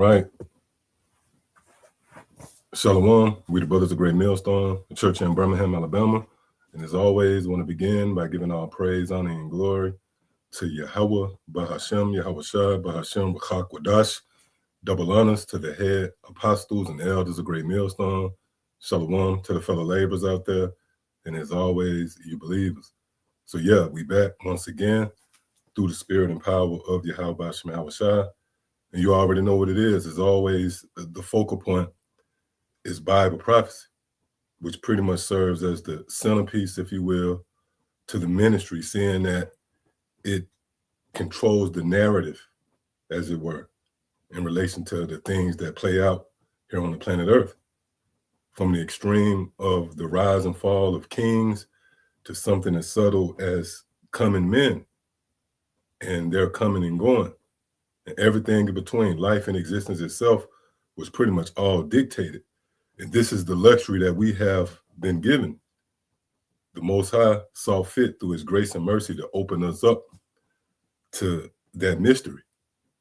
right. Shalom. We the Brothers of Great Millstone, a church in Birmingham, Alabama. And as always, want to begin by giving all praise, honor, and glory to Yahweh, Bahashem, Yahweh Shai, Bahashem, B'chak Wadash. Double honors to the head apostles and elders of Great Millstone. Shalom to the fellow laborers out there. And as always, you believers. So yeah, we back once again through the spirit and power of Yahweh, Bahashem, Yahweh Shai. And you already know what it is. As always, the focal point is Bible prophecy, which pretty much serves as the centerpiece, if you will, to the ministry, seeing that it controls the narrative, as it were, in relation to the things that play out here on the planet Earth. From the extreme of the rise and fall of kings to something as subtle as coming men and their coming and going. And everything in between, life and existence itself, was pretty much all dictated. And this is the luxury that we have been given. The Most High saw fit through his grace and mercy to open us up to that mystery.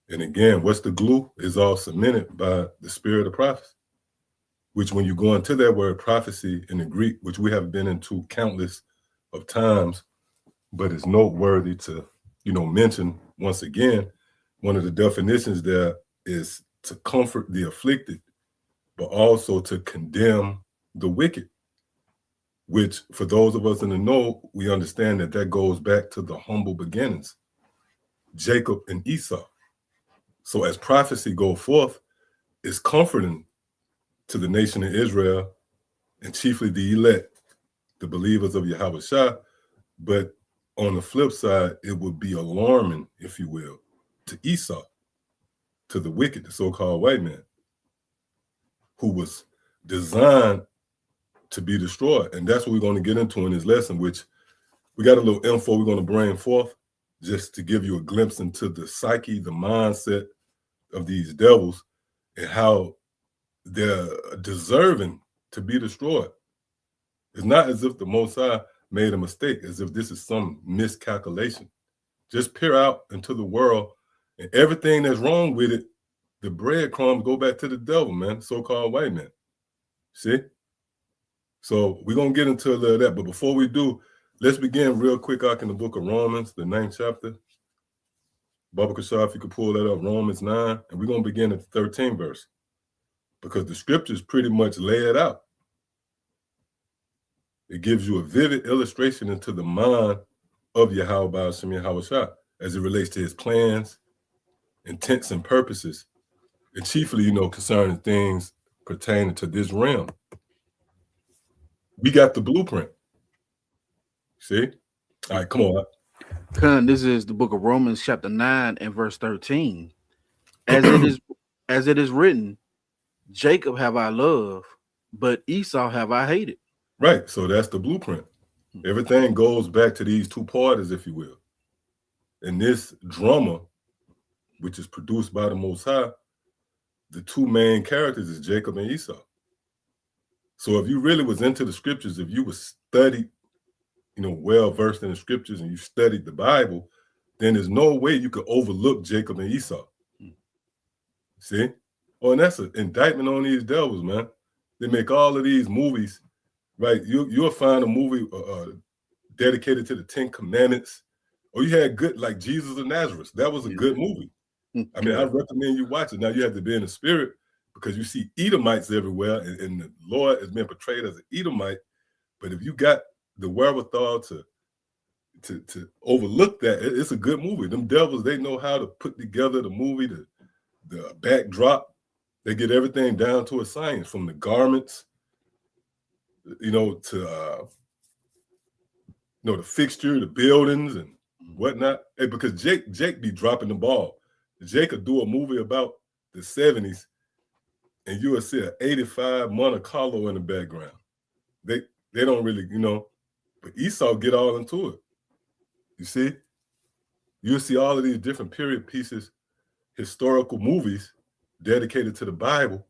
And again, what's the glue is all cemented by the spirit of prophecy, which when you go into that word prophecy in the Greek, which we have been into countless of times, but it's noteworthy to, mention once again, one of the definitions there is to comfort the afflicted, but also to condemn the wicked, which for those of us in the know, we understand that that goes back to the humble beginnings, Jacob and Esau. So as prophecy go forth, it's comforting to the nation of Israel and chiefly the elect, the believers of Yahweh Shai. But on the flip side, it would be alarming, if you will, to Esau, to the wicked, the so-called white man, who was designed to be destroyed. And that's what we're going to get into in this lesson, which we got a little info we're going to bring forth just to give you a glimpse into the psyche, the mindset of these devils and how they're deserving to be destroyed. It's not as if the Most High made a mistake, as if this is some miscalculation. Just peer out into the world and everything that's wrong with it, the breadcrumbs go back to the devil, man, so-called white man. See? So we're going to get into a little of that. But before we do, let's begin real quick out in the book of Romans, the 9th chapter. Baba Kashaf, if you could pull that up, Romans 9. And we're going to begin at the 13th verse. Because the scriptures pretty much lay it out. It gives you a vivid illustration into the mind of Yahweh Ba'ashem Yahweh Shai as it relates to his plans, intents, and purposes. And chiefly, concerning things pertaining to this realm. We got the blueprint. See? All right, come on. Khan, this is the book of Romans, chapter 9 and verse 13. As it is written, Jacob have I loved, but Esau have I hated. Right. So that's the blueprint. Everything goes back to these two parties, if you will. And this drama, which is produced by the Most High, the two main characters is Jacob and Esau. So if you really was into the scriptures, if you was studied, well-versed in the scriptures and you studied the Bible, then there's no way you could overlook Jacob and Esau. See? Oh, and that's an indictment on these devils, man. They make all of these movies, right? You'll find a movie dedicated to the 10 Commandments. Or you had good, like Jesus of Nazareth. That was a good movie. I mean, I recommend you watch it. Now you have to be in the spirit because you see Edomites everywhere, and the Lord has been portrayed as an Edomite. But if you got the wherewithal to overlook that, it's a good movie. Them devils, they know how to put together the movie, the backdrop. They get everything down to a science, from the garments, to the fixture, the buildings, and whatnot. Hey, because Jake be dropping the ball. Jake could do a movie about the 70s, and you will see an 85 Monte Carlo in the background. They don't really, but Esau get all into it. You see? You'll see all of these different period pieces, historical movies dedicated to the Bible,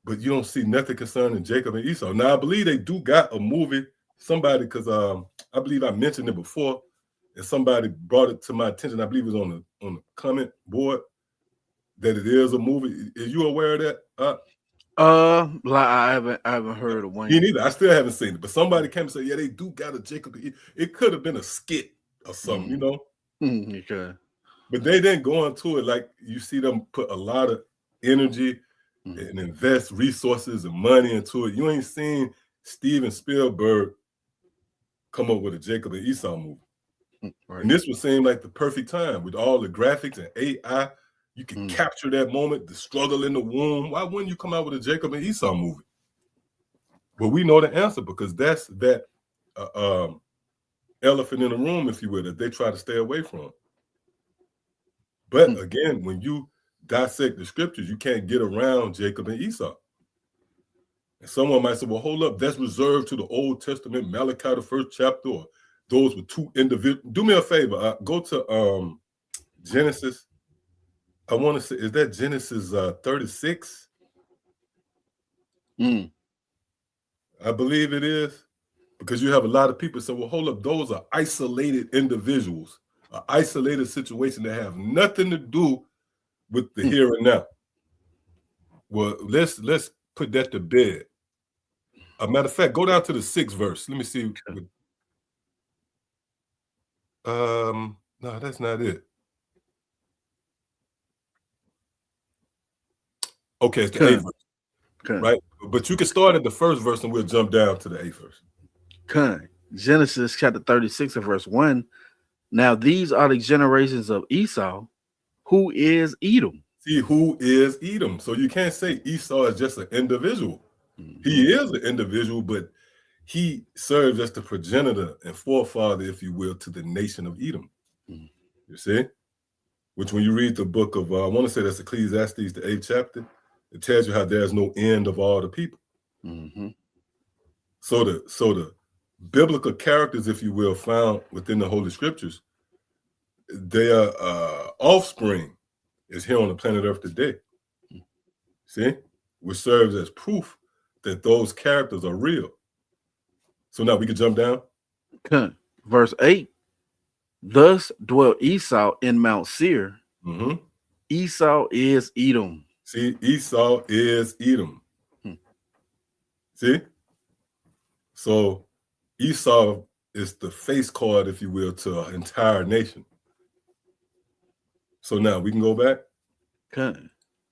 but you don't see nothing concerning Jacob and Esau. Now, I believe they do got a movie, because I believe I mentioned it before, and somebody brought it to my attention. I believe it was on the comment board. that it is a movie? Are you aware of that? Like I haven't heard of Wayne. Me neither. I still haven't seen it, but somebody came and said, yeah, they do got a Jacob. It could have been a skit or something, you know. Okay. But they didn't go into it like you see them put a lot of energy and invest resources and money into it. You ain't seen Steven Spielberg come up with a Jacob and Esau movie. Right. And this would seem like the perfect time with all the graphics and AI. You can capture that moment, the struggle in the womb. Why wouldn't you come out with a Jacob and Esau movie? But we know the answer because that's that elephant in the room, if you will, that they try to stay away from. But again, when you dissect the scriptures, you can't get around Jacob and Esau. And someone might say, well, hold up, that's reserved to the Old Testament, Malachi, the 1st chapter, or those were two individuals. Do me a favor, go to Genesis. I want to say, is that Genesis 36? I believe it is, because you have a lot of people say, well, hold up, those are isolated individuals, an isolated situation that have nothing to do with the here and now. Well, let's put that to bed. A matter of fact, go down to the 6th verse. Let me see. No, that's not it. Okay, it's the 8th verse, right? But you can start at the 1st verse and we'll jump down to the 8th verse. Genesis chapter 36 and verse 1. Now these are the generations of Esau, who is Edom. See, who is Edom? So you can't say Esau is just an individual. He is an individual, but he serves as the progenitor and forefather, if you will, to the nation of Edom. You see? Which when you read the book of, I want to say that's Ecclesiastes, the 8th chapter, it tells you how there's no end of all the people. So the biblical characters, if you will, found within the Holy Scriptures, their offspring is here on the planet Earth today. See? Which serves as proof that those characters are real. So now we can jump down. Verse 8. Thus dwelt Esau in Mount Seir. Esau is Edom. See, Esau is Edom. See? So Esau is the face card, if you will, to an entire nation. So now we can go back.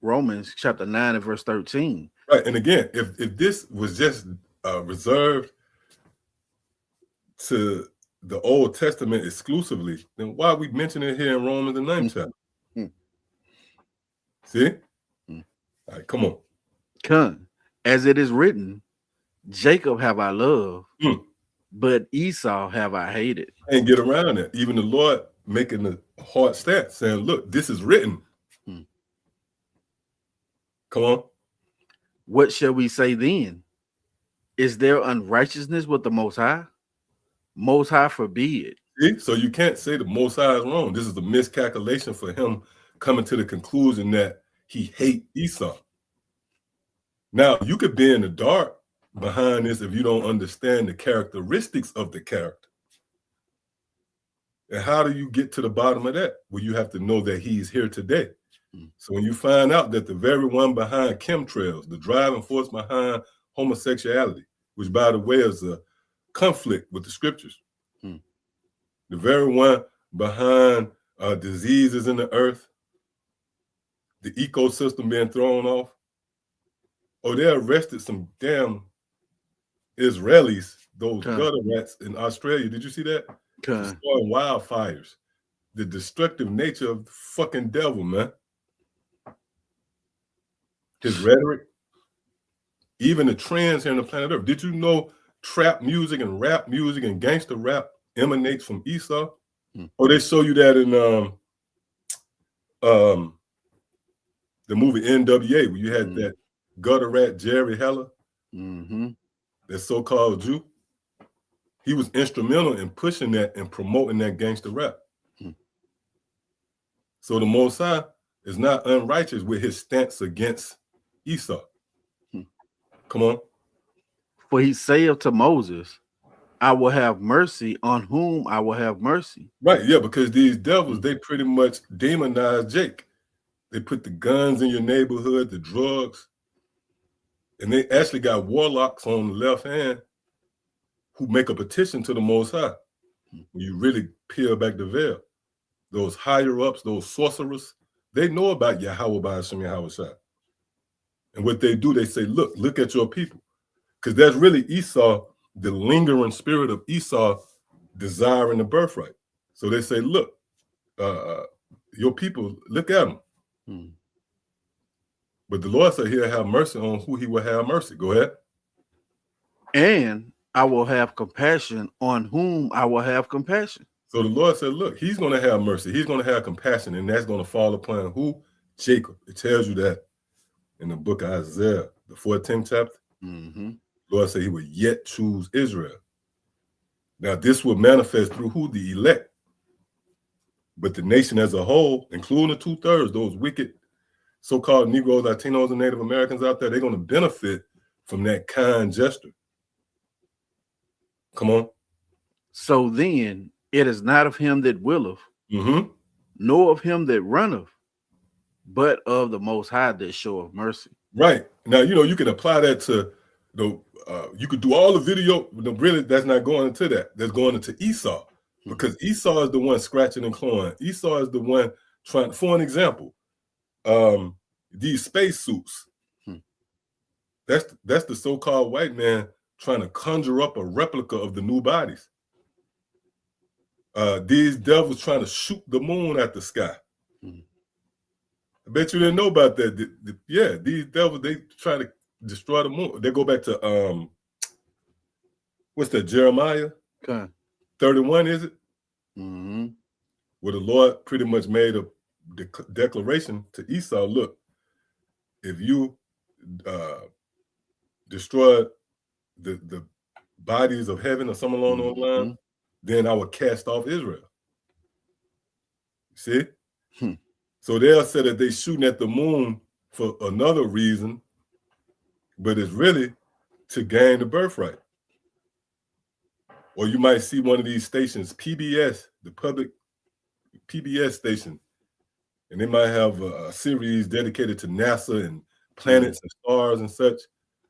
Romans chapter 9 and verse 13. Right. And again, if this was just reserved to the Old Testament exclusively, then why are we mentioning it here in Romans the 9th chapter? See? All right, come on. As it is written, Jacob have I loved, but Esau have I hated. And get around it. Even the Lord making a hard stance, saying, look, this is written. Come on. What shall we say then? Is there unrighteousness with the Most High? Most High forbid. See? So you can't say the Most High is wrong. This is a miscalculation for him coming to the conclusion that he hates Esau. Now, you could be in the dark behind this if you don't understand the characteristics of the character. And how do you get to the bottom of that? Well, you have to know that he's here today. So when you find out that the very one behind chemtrails, the driving force behind homosexuality, which by the way is a conflict with the scriptures, the very one behind diseases in the earth, the ecosystem being thrown off. Oh, they arrested some damn Israelis, those gutter rats in Australia. Did you see that? Destroying wildfires. The destructive nature of the fucking devil, man. His rhetoric, even the trends here on the planet Earth. Did you know trap music and rap music and gangster rap emanates from Esau? Or they show you that in the movie NWA, where you had that gutter rat Jerry Heller, that so-called Jew. He was instrumental in pushing that and promoting that gangster rap. So the Most High is not unrighteous with his stance against Esau. Come on. For he saith to Moses, I will have mercy on whom I will have mercy. Right, yeah, because these devils, they pretty much demonize Jake. They put the guns in your neighborhood, the drugs, and they actually got warlocks on the left hand who make a petition to the Most High. When you really peel back the veil, those higher ups, those sorcerers, they know about Yahweh by Hashem Yahweh Shai. And what they do, they say, look at your people. Because that's really Esau, the lingering spirit of Esau desiring the birthright. So they say, look, your people, look at them. But the Lord said he'll have mercy on who he will have mercy. Go ahead. And I will have compassion on whom I will have compassion. So the Lord said, look, he's going to have mercy. He's going to have compassion, and that's going to fall upon who? Jacob. It tells you that in the book of Isaiah, the 14th chapter. The Lord said he would yet choose Israel. Now, this will manifest through who? The elect. But the nation as a whole, including the 2/3, those wicked so-called Negroes, Latinos, and Native Americans out there, they're going to benefit from that kind gesture. Come on. So then it is not of him that willeth, nor of him that runneth, but of the Most High that showeth mercy. Right. Now, you can apply that to the, you could do all the video, but really that's not going into that. That's going into Esau, because Esau is the one scratching and clawing. Esau is the one trying, for an example, these space suits. That's the so-called white man trying to conjure up a replica of the new bodies. These devils trying to shoot the moon at the sky. I bet you didn't know about that. Yeah, these devils, they try to destroy the moon. They go back to what's that, Jeremiah 31, is it? Where the Lord pretty much made a declaration to Esau, look, if you destroy the bodies of heaven or something along those lines, then I will cast off Israel. See? So they'll say that they're shooting at the moon for another reason, but it's really to gain the birthright. Or you might see one of these stations, PBS, the public PBS station, and they might have a series dedicated to NASA and planets and stars and such.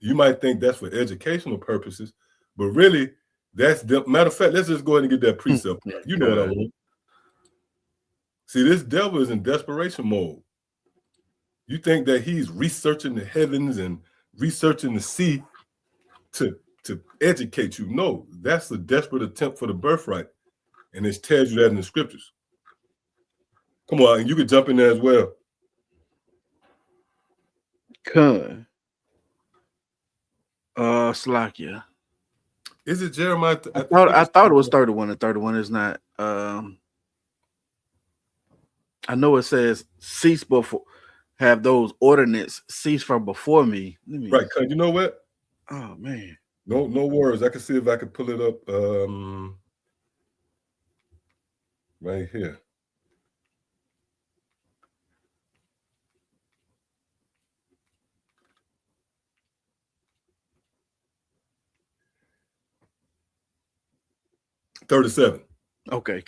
You might think that's for educational purposes, but really, that's the matter of fact. Let's just go ahead and get that precept. You know what I mean? See, this devil is in desperation mode. You think that he's researching the heavens and researching the sea to educate you? No, that's a desperate attempt for the birthright, and it tells you that in the scriptures. Come on, and you could jump in there as well. Slakia. Is it Jeremiah? I thought it was 31, and 31 is not. I know it says cease before, have those ordinance cease from before me. Right, cause you know what? Oh man. No worries. I can see if I can pull it up right here. $37. Okay,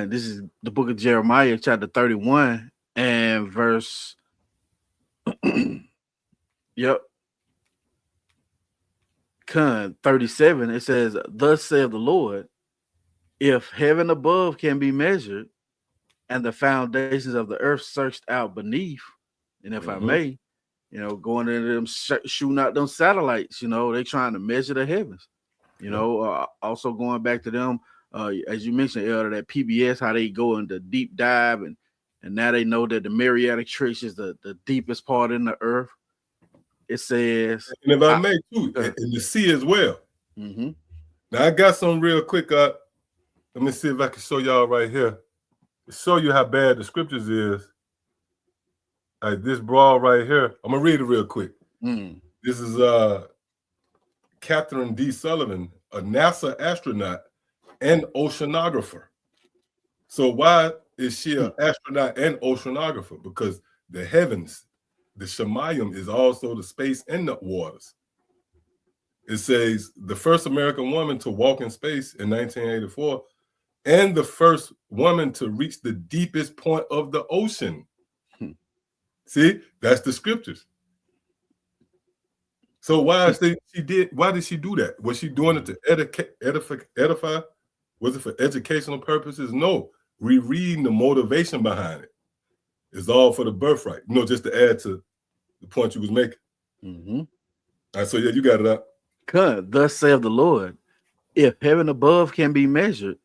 this is the book of Jeremiah, chapter 31, and verse. Yep. 37. It says, "Thus saith the Lord, if heaven above can be measured, and the foundations of the earth searched out beneath, and if I may, going into them shooting out them satellites, they trying to measure the heavens." Also going back to them, as you mentioned earlier, that PBS, how they go into deep dive, and now they know that the Mariatic Trench is the deepest part in the earth. It says, and if I may too, in the sea as well. Now I got some real quick. Let me see if I can show y'all right here to show you how bad the scriptures is. Like this brawl right here. I'm gonna read it real quick. This is Catherine D. Sullivan, a NASA astronaut and oceanographer. So why is she an astronaut and oceanographer? Because the heavens, the Shemayim, is also the space and the waters. It says the first American woman to walk in space in 1984 and the first woman to reach the deepest point of the ocean. See, that's the scriptures. So why did she do that? Was she doing it to edify? Was it for educational purposes? No. Rereading the motivation behind it. It's all for the birthright. Just to add to the point you was making. All right, so yeah, you got it up. Thus saith the Lord, if heaven above can be measured,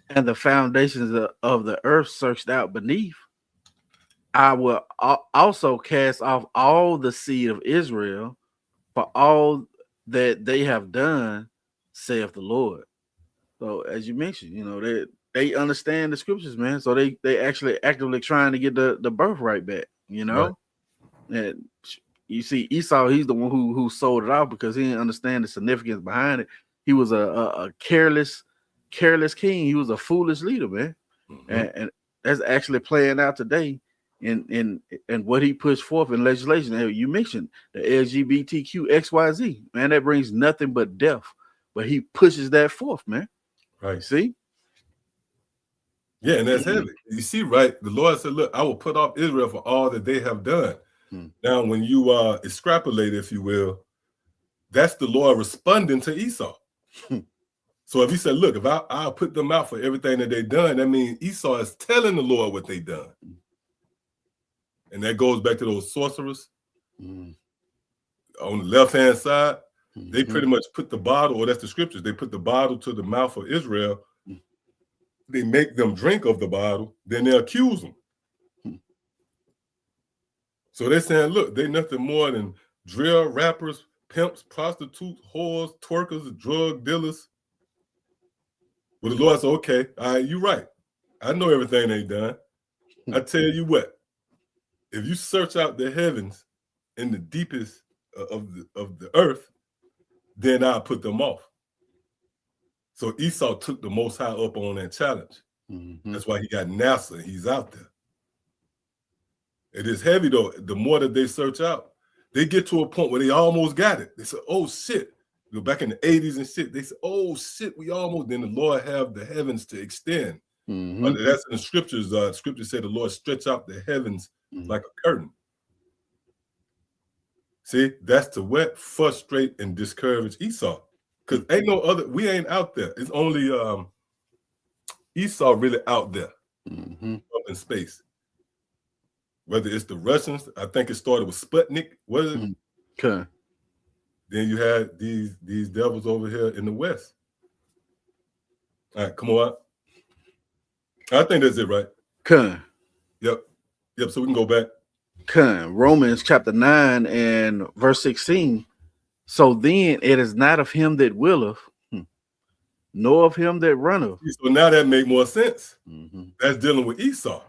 and the foundations of the earth searched out beneath, I will also cast off all the seed of Israel for all that they have done, saith the Lord. So as you mentioned, they understand the scriptures, man. So they actually actively trying to get the birthright back, Right. And you see Esau, he's the one who sold it off because he didn't understand the significance behind it. He was a careless king. He was a foolish leader, man. And that's actually playing out today in what he pushed forth in legislation. You mentioned the LGBTQ XYZ, man. That brings nothing but death, but he pushes that forth, man. Right. See? Yeah, and that's heavy. You see, right? The Lord said, look, I will put off Israel for all that they have done. Now, when you extrapolate, if you will, that's the Lord responding to Esau. So if he said, look, if I'll put them out for everything that they've done, that means Esau is telling the Lord what they've done. And that goes back to those sorcerers on the left-hand side. They pretty much put the bottle, or that's the scriptures, they put the bottle to the mouth of Israel. They make them drink of the bottle, then they accuse them. So they're saying, look, they nothing more than drill rappers, pimps, prostitutes, whores, twerkers, drug dealers. Well, the Lord said, okay, all right, you're right. I know everything they done. I tell you what, if you search out the heavens in the deepest of the earth, then I'll put them off. So Esau took the Most High up on that challenge. That's why he got NASA. He's out there. It is heavy, though. The more that they search out, they get to a point where they almost got it. They say, oh, shit. Back in the 80s and shit, they said, oh, shit, we almost. Then the Lord have the heavens to extend. That's in the scriptures. Scriptures say the Lord stretch out the heavens like a curtain. See, that's to what? Frustrate and discourage Esau. Because ain't no other, we ain't out there. It's only Esau really out there up in space. Whether it's the Russians, I think it started with Sputnik. What is it? Okay. Then you had these devils over here in the West. All right, come on. I think that's it, right? Okay. Yep. So we can go back. Okay. Romans chapter 9 and verse 16. So then it is not of him that willeth, nor of him that runneth. So now that make more sense. That's dealing with Esau.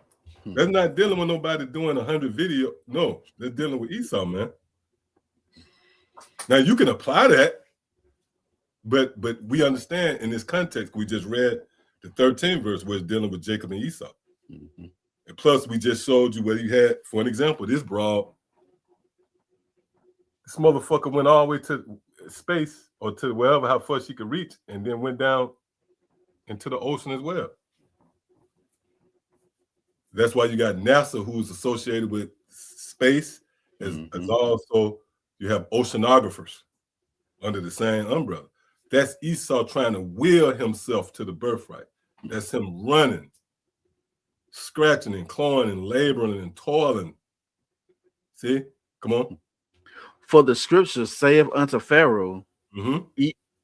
That's not dealing with nobody doing 100 video. No, that's dealing with Esau, man. Now you can apply that, but we understand in this context, we just read the 13th verse where it's dealing with Jacob and Esau. And plus, we just showed you where you had, for an example, this broad. This motherfucker went all the way to space or to wherever, how far she could reach, and then went down into the ocean as well. That's why you got NASA, who's associated with space, as also you have oceanographers under the same umbrella. That's Esau trying to will himself to the birthright. That's him running, scratching and clawing and laboring and toiling. See? Come on. For the scriptures saith unto Pharaoh,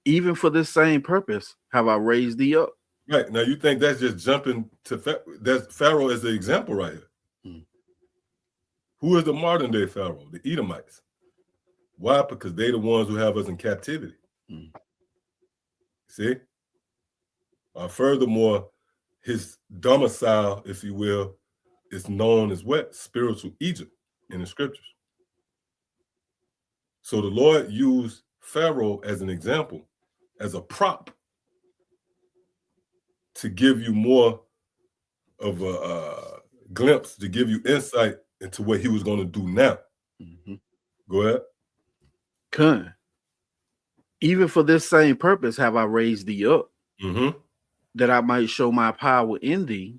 even for this same purpose have I raised thee up. Right. Now you think that's just jumping to that's Pharaoh as the example right here. Who is the modern day Pharaoh? The Edomites. Why? Because they're the ones who have us in captivity. See? Furthermore, his domicile, if you will, is known as what? Spiritual Egypt in the scriptures. So the Lord used Pharaoh as an example, as a prop, to give you more of a glimpse, to give you insight into what he was going to do now. Go ahead. Even for this same purpose have I raised thee up, that I might show my power in thee,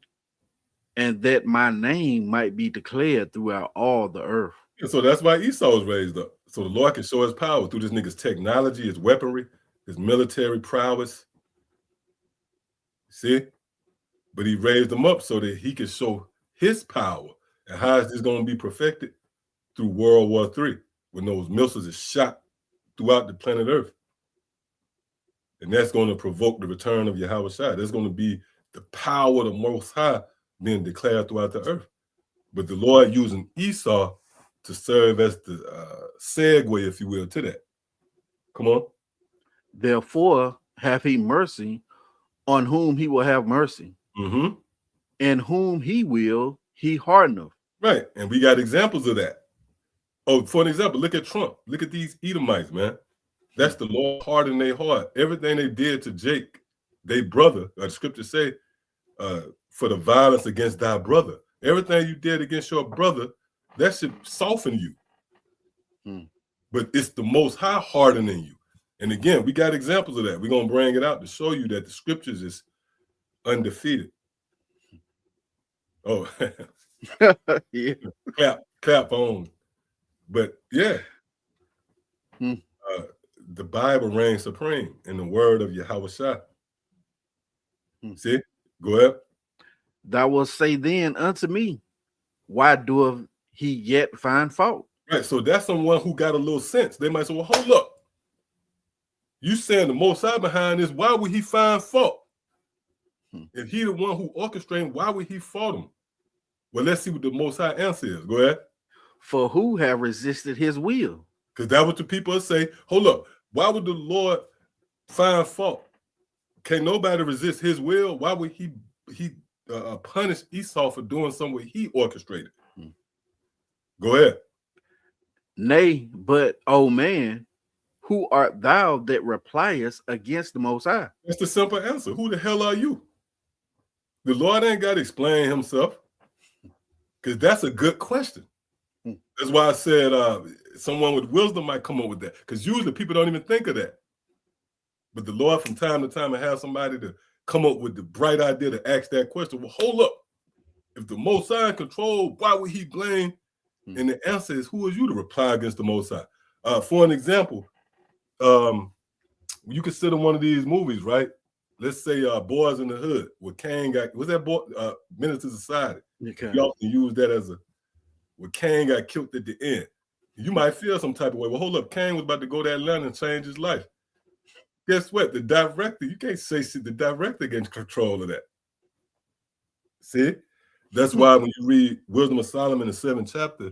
and that my name might be declared throughout all the earth. And so that's why Esau was raised up. So the Lord can show his power through this nigga's technology, his weaponry, his military prowess. See? But he raised him up so that he could show his power. And how is this going to be perfected? Through World War III, when those missiles are shot throughout the planet Earth. And that's going to provoke the return of Yahweh Shai. That's going to be the power of the Most High being declared throughout the earth. But the Lord using Esau to serve as the segue, if you will, to that. Come on. Therefore hath he mercy on whom he will have mercy, and whom he will, he hardeneth. Right. And we got examples of that. Oh, for an example, look at Trump. Look at these Edomites, man. That's the Lord hardened their heart. Everything they did to Jake, their brother, the scriptures say, for the violence against thy brother. Everything you did against your brother, that should soften you. But it's the Most High hardening you. And again, we got examples of that. We're going to bring it out to show you that the scriptures is undefeated. Oh, Yeah. Clap on. But yeah, the Bible reigns supreme in the word of Yahweh Shai. See? Go ahead. Thou wilt say then unto me, why doeth he yet find fault? Right. So that's someone who got a little sense. They might say, well, hold up. You saying the Most High behind this, why would he find fault? If he the one who orchestrated, why would he fault him? Well, let's see what the Most High answer is. Go ahead. For who have resisted his will? Because that's what the people say. Hold up. Why would the Lord find fault? Can nobody resist his will? Why would he punish Esau for doing something he orchestrated? Go ahead. Nay, but, O man, who art thou that repliest against the Most High? That's the simple answer. Who the hell are you? The Lord ain't got to explain himself, because that's a good question. That's why I said someone with wisdom might come up with that, because usually people don't even think of that. But the Lord from time to time will have somebody to come up with the bright idea to ask that question. Well, hold up. If the Most High control, why would he blame? And the answer is, who is you to reply against the Most High? For an example, you consider one of these movies, right? Let's say Boys in the Hood, where Cain got, was that boy, Menace to Society? Okay. You often use that as where Cain got killed at the end. You might feel some type of way. Well, hold up, Cain was about to go to Atlanta and change his life. Guess what? The director, you can't say the director gets control of that. See? That's why when you read Wisdom of Solomon, the 7th chapter,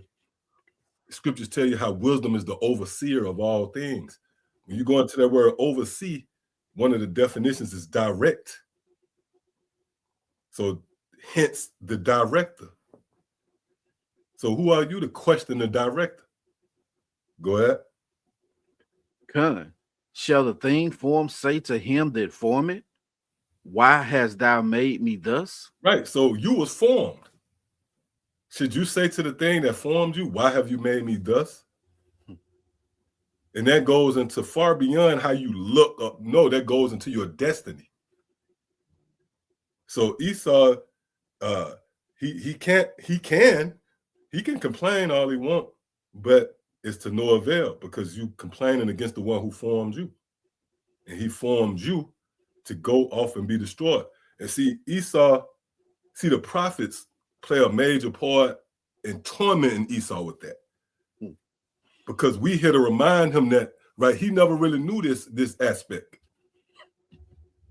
scriptures tell you how wisdom is the overseer of all things. When you go into that word oversee, one of the definitions is direct. So hence the director. So who are you to question the director? Go ahead. Con, shall the thing formed say to him that formed it, why hast thou made me thus? Right. So you was formed. Should you say to the thing that formed you, why have you made me thus? And that goes into far beyond how you look up. No, that goes into your destiny. So Esau, he can complain all he wants, but it's to no avail, because you complaining against the one who formed you. And he formed you to go off and be destroyed. And see, Esau, the prophets play a major part in tormenting Esau with that. Because we here to remind him that, right, he never really knew this aspect.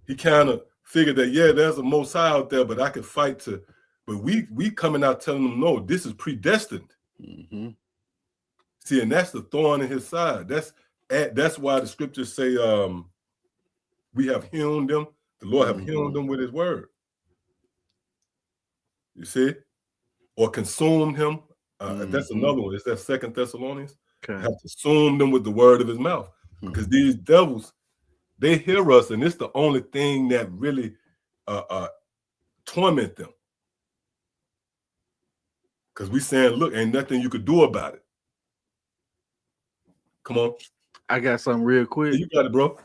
He kind of figured that, yeah, there's a Most High out there, but I could fight to, but we coming out telling him, no, this is predestined. See, and that's the thorn in his side. That's why the scriptures say we have hewn them, the Lord have hewn them with his word. You see? Or consumed him. That's another one. It's that 2 Thessalonians. Okay. Have consumed them with the word of his mouth. Because these devils, they hear us, and it's the only thing that really torment them. Because we saying, look, ain't nothing you could do about it. Come on. I got something real quick. You got it, bro.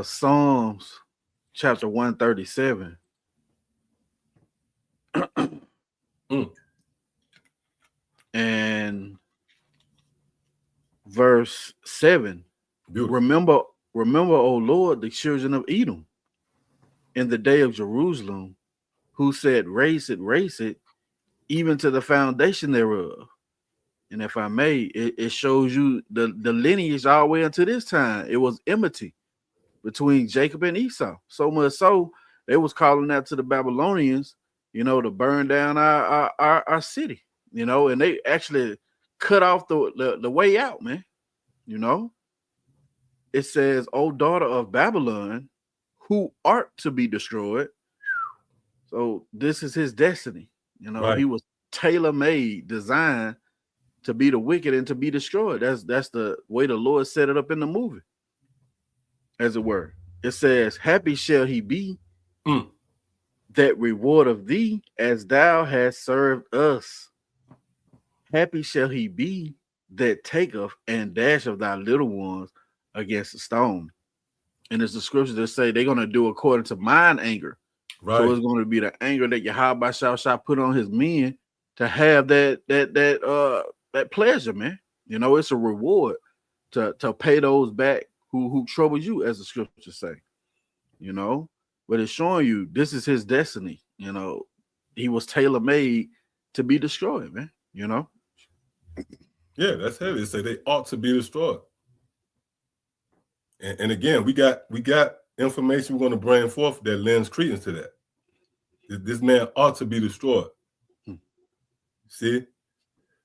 Psalms chapter 137. And verse 7. Beautiful. Remember, O Lord, the children of Edom in the day of Jerusalem, who said, raise it, even to the foundation thereof. And if I may, it shows you the lineage all the way until this time. It was enmity between Jacob and Esau. So much so, they was calling out to the Babylonians, to burn down our city, and they actually cut off the way out, man. It says, O daughter of Babylon, who art to be destroyed. So this is his destiny. Right. He was tailor-made, designed to be the wicked and to be destroyed. That's the way the Lord set it up in the movie, as it were. It says, happy shall he be that reward of thee as thou hast served us. Happy shall he be that taketh and dasheth thy little ones against a stone. And it's the scriptures that say they're going to do according to mine anger. Right. So it's going to be the anger that Yahweh shall put on his men to have that pleasure, man. It's a reward to pay those back who trouble you, as the scriptures say. But it's showing you this is his destiny. He was tailor-made to be destroyed, man. Yeah, that's heavy. They say they ought to be destroyed. And again, we got information we're going to bring forth that lends credence to that. This man ought to be destroyed. See?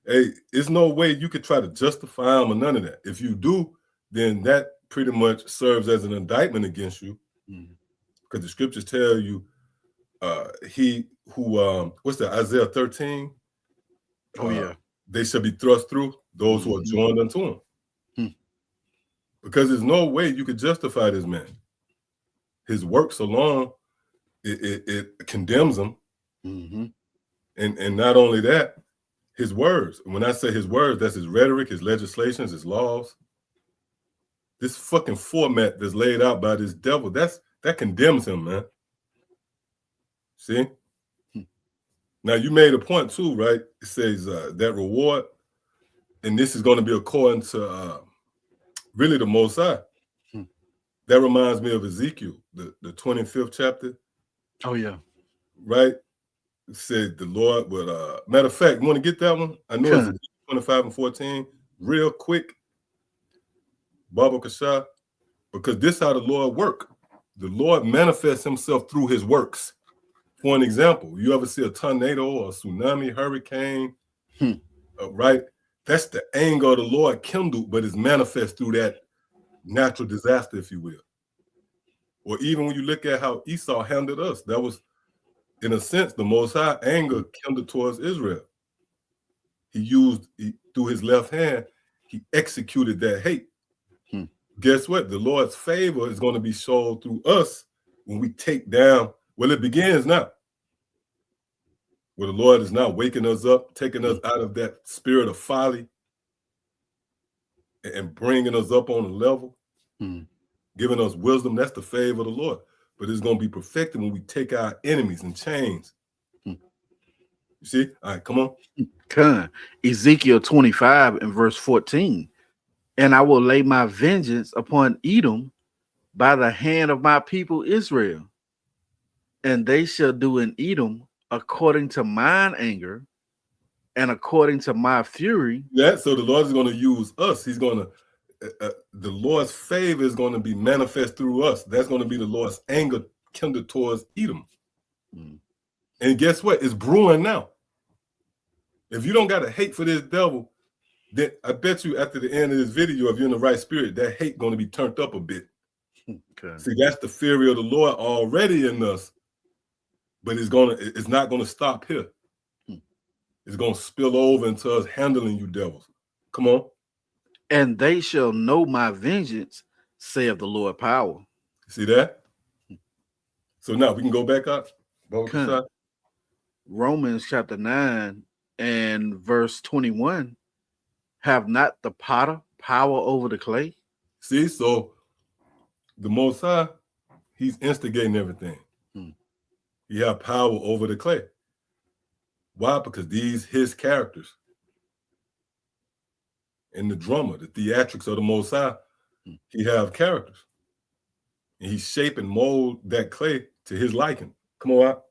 Hey, there's no way you could try to justify him or none of that. If you do, then that pretty much serves as an indictment against you. Because the scriptures tell you he who what's that, Isaiah 13? Oh yeah. They shall be thrust through those who are joined unto him. Because there's no way you could justify this man. His works alone, it condemns him. And not only that, his words. When I say his words, that's his rhetoric, his legislations, his laws. This fucking format that's laid out by this devil, that condemns him, man. See? Now, you made a point too, right? It says that reward, and this is going to be according to really the Most High. That reminds me of Ezekiel, the 25th chapter. Oh, yeah. Right? It said the Lord would, matter of fact, you want to get that one? I know it's 25 and 14, real quick. Baba Kasha, because this is how the Lord work. The Lord manifests himself through his works. For an example, you ever see a tornado or a tsunami, hurricane, right? That's the anger of the Lord kindled, but it's manifest through that natural disaster, if you will. Or even when you look at how Esau handled us, that was, in a sense, the Most High anger kindled towards Israel. Through his left hand, he executed that hate. Guess what? The Lord's favor is going to be shown through us when we take down. Well, it begins now. Where the Lord is now waking us up, taking us out of that spirit of folly and bringing us up on a level, giving us wisdom. That's the favor of the Lord. But it's going to be perfected when we take our enemies in chains. You see? All right, come on. Ezekiel 25 and verse 14. And I will lay my vengeance upon Edom by the hand of my people Israel. And they shall do in Edom according to mine anger and according to my fury. Yeah, so the Lord is going to use us. He's going to, the Lord's favor is going to be manifest through us. That's going to be the Lord's anger kindled towards Edom. And guess what? It's brewing now. If you don't got a hate for this devil, then I bet you after the end of this video, if you're in the right spirit, that hate going to be turned up a bit. See, that's the fury of the Lord already in us. But it's not going to stop here. It's going to spill over into us handling you devils. Come on. And they shall know my vengeance, saith the Lord power. See that? So now we can go back up. Romans chapter 9 and verse 21. Have not the potter power over the clay? See, so the Most High, He's instigating everything. Hmm. He have power over the clay. Why? Because these his characters. And the drummer, the theatrics of the Most High, he have characters. And he shape and mold that clay to his liking. Come on out.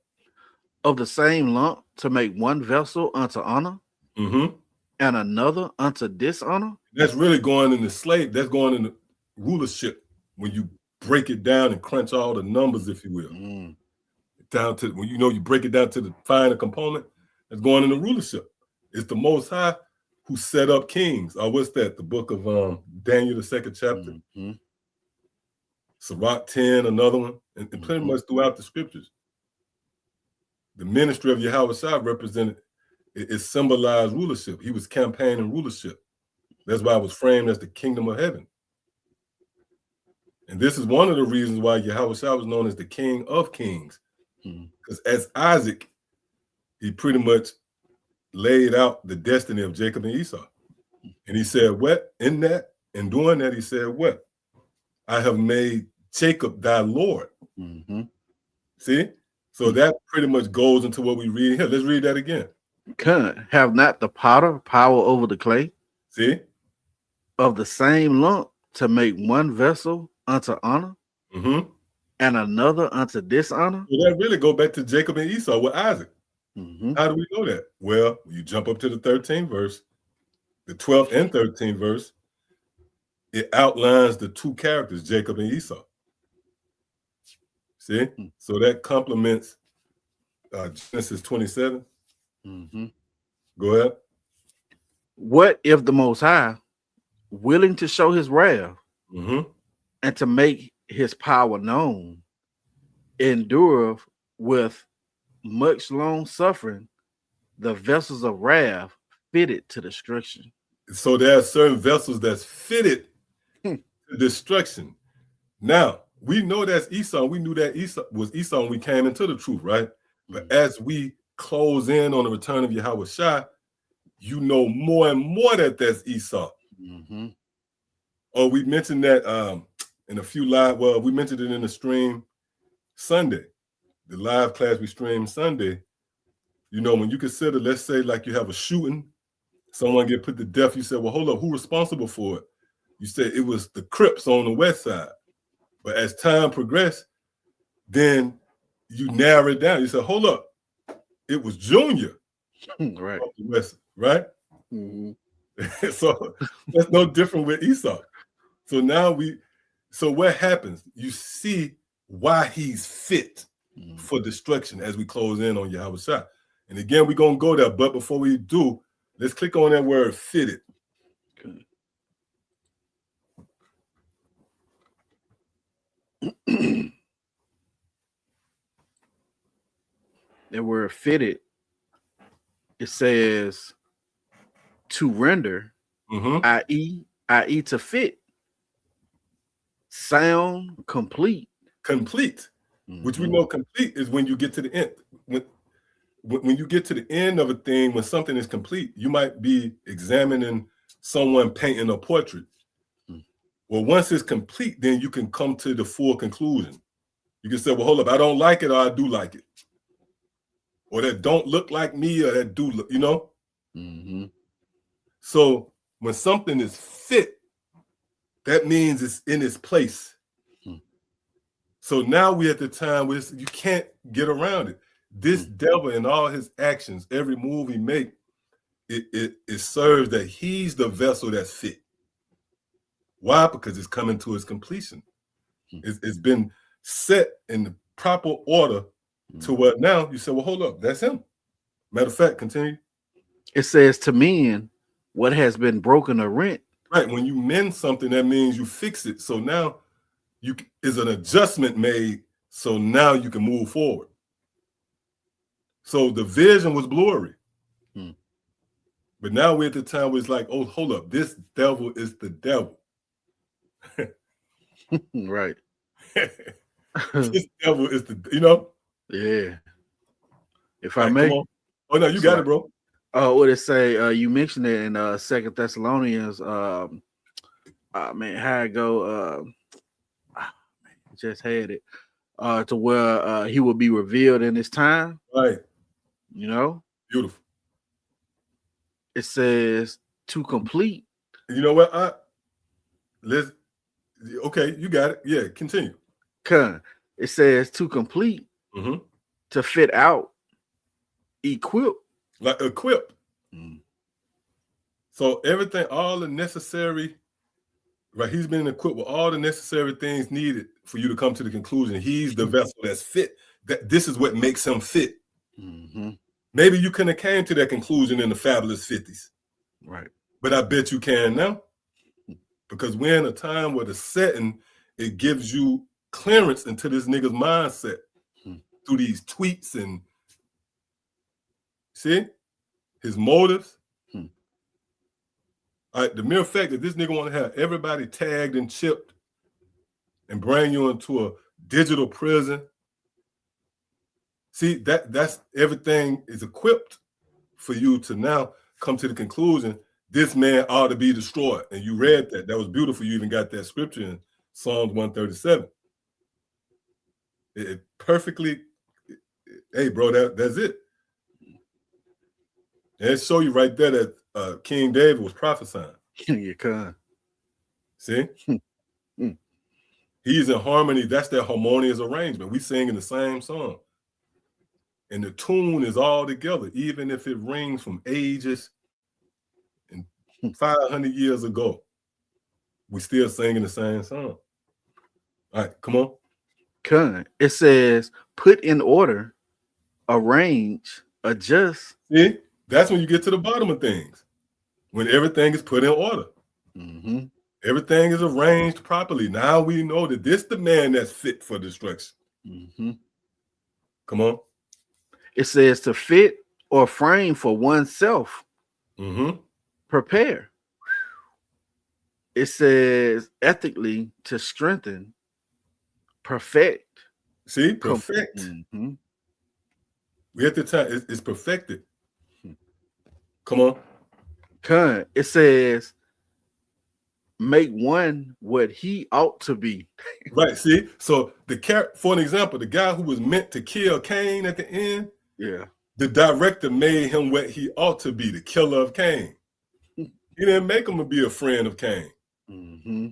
Of the same lump to make one vessel unto honor Mm-hmm. and another unto dishonor. That's really going in the slave. That's going in the rulership when you break it down and crunch all the numbers, if you will, down to when you break it down to the finer component. That's going in the rulership. It's the Most High who set up kings. What's that? The book of Daniel, the 2nd chapter. Mm-hmm. Sirach 10, another one, and pretty much throughout the scriptures. The ministry of Yahweh Shai represented, it symbolized rulership. He was campaigning rulership. That's why it was framed as the kingdom of heaven. And this is one of the reasons why Yahweh Shai was known as the King of Kings. Because as Isaac, he pretty much laid out the destiny of Jacob and Esau. And he said, what? In that, in doing that, he said, what? I have made Jacob thy Lord. Mm-hmm. See? So that pretty much goes into what we read here. Let's read that again. Have not the potter power over the clay? See? Of the same lump to make one vessel unto honor Mm-hmm. and another unto dishonor? Well, that really go back to Jacob and Esau with Isaac. Mm-hmm. How do we know that? Well, you jump up to the 13th verse, the 12th and 13th verse. It outlines the two characters, Jacob and Esau. See? So that complements Genesis 27. Mm-hmm. Go ahead. What if the Most High, willing to show his wrath and to make his power known, endureth with much long suffering the vessels of wrath fitted to destruction? So there are certain vessels that's fitted to destruction. Now, we know that's Esau. We knew that Esau was Esau when we came into the truth, right? But as we close in on the return of Yahweh Shai, you know more and more that that's Esau. Mm-hmm. Oh, we mentioned that in a few live, well, we mentioned it in the stream Sunday, the live class we streamed Sunday. You know, when you consider, let's say like you have a shooting, someone get put to death, you say, well, hold up, who's responsible for it? You say it was the Crips on the west side. But as time progressed, then you narrow it down. You say, hold up, it was Junior. Right. The west, right? Mm-hmm. So that's no different with Esau. So now so what happens? You see why he's fit for destruction as we close in on Yahweh Shai. And again, we're going to go there. But before we do, let's click on that word fitted. Okay. That word fitted, it says to render, i.e. to fit, sound, complete. Complete, which we know complete is when you get to the end. When you get to the end of a thing, when something is complete, you might be examining someone painting a portrait. Well, once it's complete, then you can come to the full conclusion. You can say, well, hold up, I don't like it or I do like it. Or that don't look like me or that do look, you know? So when something is fit, that means it's in its place. So now we're at the time where you can't get around it. This devil and all his actions, every move he make, it serves that he's the vessel that's fit. Why? Because it's coming to its completion. It's been set in the proper order to what now you say, well, hold up, that's him. Matter of fact, continue. It says to mend what has been broken or rent. Right. When you mend something, that means you fix it. So now is an adjustment made. So now you can move forward. So the vision was blurry. But now we're at the time where it's like, oh, hold up, this devil is the devil. Right. This devil is the, you know? Yeah. If All I right, may. come on. Oh, no, you got it, bro. What it say? You mentioned it in 2 Thessalonians. Man, how it go? Man, just had it. to where he will be revealed in his time. Right. You know, Beautiful. it says to complete. You know what? Okay, you got it. Yeah, continue. It says to complete, Mm-hmm. to fit out, equip. Like equipped. Mm. So everything, all the necessary, right? He's been equipped with all the necessary things needed for you to come to the conclusion. He's the vessel that's fit. That this is what makes him fit. Mm-hmm. Maybe you couldn't have came to that conclusion in the fabulous 50s. Right. But I bet you can now. Because we're in a time where the setting, it gives you clearance into this nigga's mindset through these tweets and see his motives. All right, the mere fact that this nigga want to have everybody tagged and chipped and bring you into a digital prison. See, that's everything is equipped for you to now come to the conclusion this man ought to be destroyed. And you read that. That was beautiful. You even got that scripture in Psalms 137. It perfectly, hey, bro, that's it. And it show you right there that King David was prophesying. You can. See? He's in harmony. That's that harmonious arrangement. We sing in the same song. And the tune is all together, even if it rings from ages and 500 years ago. We still singing the same song. All right, come on. It says put in order, arrange, adjust. See, that's when you get to the bottom of things. When everything is put in order. Mm-hmm. Everything is arranged properly. Now we know that this the man that's fit for destruction. Mm-hmm. Come on. It says to fit or frame for oneself. Mm-hmm. Prepare. It says ethically to strengthen, perfect. See, perfect. Mm-hmm. We at the time, it's perfected. Come on. It says make one what he ought to be. Right, see? So for an example, the guy who was meant to kill Cain at the end, yeah, the director made him what he ought to be, the killer of Cain. He didn't make him to be a friend of Cain. Mm-hmm.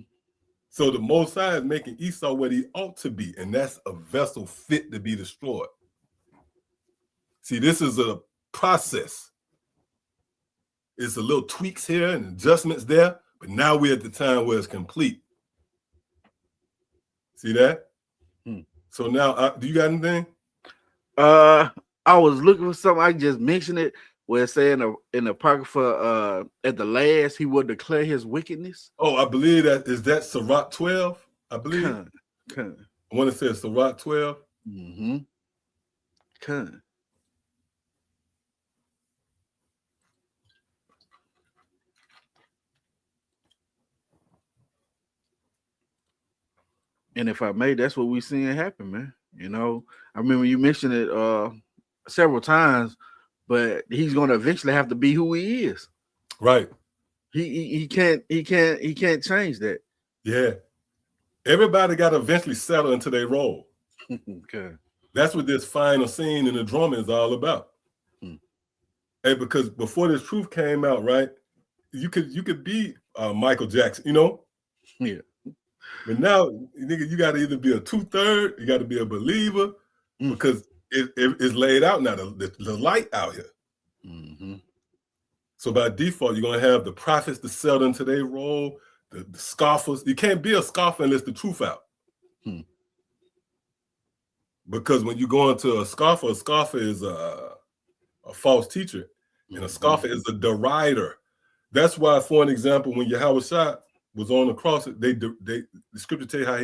So the Most High is making Esau what he ought to be, and that's a vessel fit to be destroyed. See, this is a process. It's a little tweaks here and adjustments there, but now we're at the time where it's complete. See that? So now, do you got anything? I was looking for something. I just mentioned it where it's saying in the Apocrypha, at the last he will declare his wickedness. Oh, I believe that is that Sirach 12. I believe. I want to say Sirach 12. Mm-hmm. And if I may, that's what we seeing happen, man. You know, I remember you mentioned it several times, but he's going to eventually have to be who he is. Right. He can't change that. Yeah. Everybody got to eventually settle into their role. Okay. That's what this final scene in the drama is all about. Hey, because before this truth came out, right, you could be Michael Jackson, you know? Yeah. But now, nigga, you got to either be a 2/3, you got to be a believer, because it's laid out now, the light out here. Mm-hmm. So by default, you're going to have the prophets that settle into their role, the scoffers. You can't be a scoffer unless the truth out. Because when you go into a scoffer is a false teacher, and a scoffer is a derider. That's why, for an example, when Yahweh Shai was on the cross, the scripture tell you how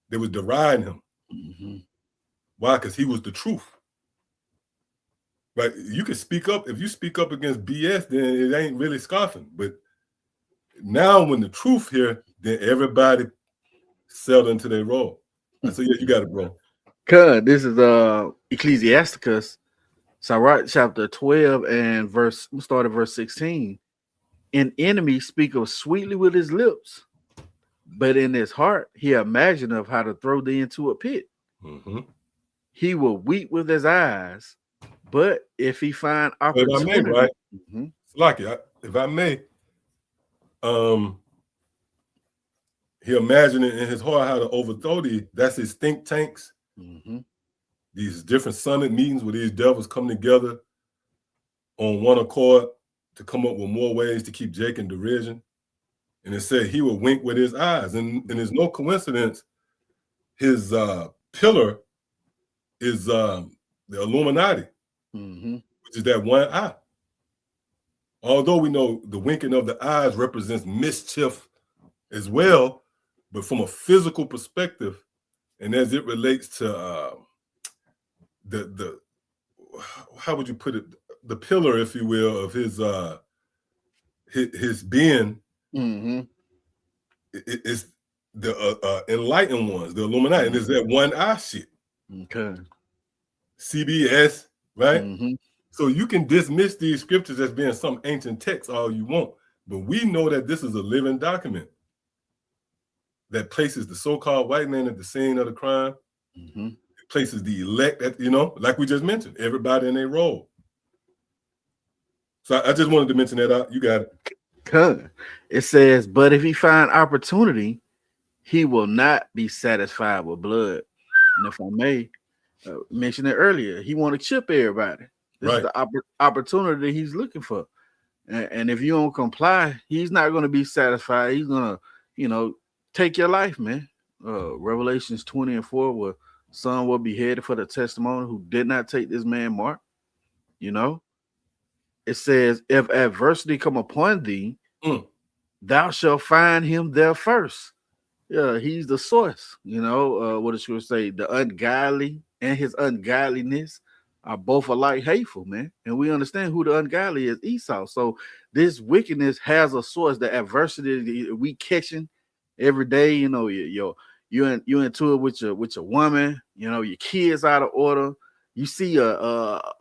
they was deriding him. Mm-hmm. Why? Because he was the truth. Right? You can speak up. If you speak up against BS, then it ain't really scoffing. But now when the truth here, then everybody settled into their role. So yeah, you got it, bro. This is Ecclesiasticus, Sirach chapter 12 and start at verse 16. An enemy speaketh sweetly with his lips, But in his heart, he imagined of how to throw thee into a pit. Mm-hmm. He will weep with his eyes, but if he find If I may, opportunity, right? Mhm. Lucky, if I may, he imagined it in his heart how to overthrow thee. That's his think tanks. Mhm. These different summit meetings where these devils come together on one accord to come up with more ways to keep Jake in derision. And it said he would wink with his eyes. And there's no coincidence. His pillar is the Illuminati, Mhm. which is that one eye. Although we know the winking of the eyes represents mischief as well, but from a physical perspective, and as it relates to the how would you put it, the pillar, if you will, of his being, Mhm. it's the enlightened ones, the Illuminati, and it's that one eye shit. Okay. CBS, right? Mhm. So you can dismiss these scriptures as being some ancient text all you want, but we know that this is a living document that places the so-called white man at the scene of the crime. Mhm. It places the elect at, like we just mentioned, everybody in their role. So I just wanted to mention that out. You got it. Good. It says, but if he find opportunity, he will not be satisfied with blood. And if I may mention it earlier, he want to chip everybody. This is Right. the opportunity he's looking for. And if you don't comply, he's not going to be satisfied. He's going to, take your life, man. Revelations 20:4, where some will be headed for the testimony who did not take this man mark. It says, if adversity come upon thee, thou shalt find him there first. Yeah, he's the source. What does scripture say? The ungodly and his ungodliness are both alike hateful, man. And we understand who the ungodly is, Esau. So this wickedness has a source. The adversity we catching every day, you're into it with your woman, your kids out of order. You see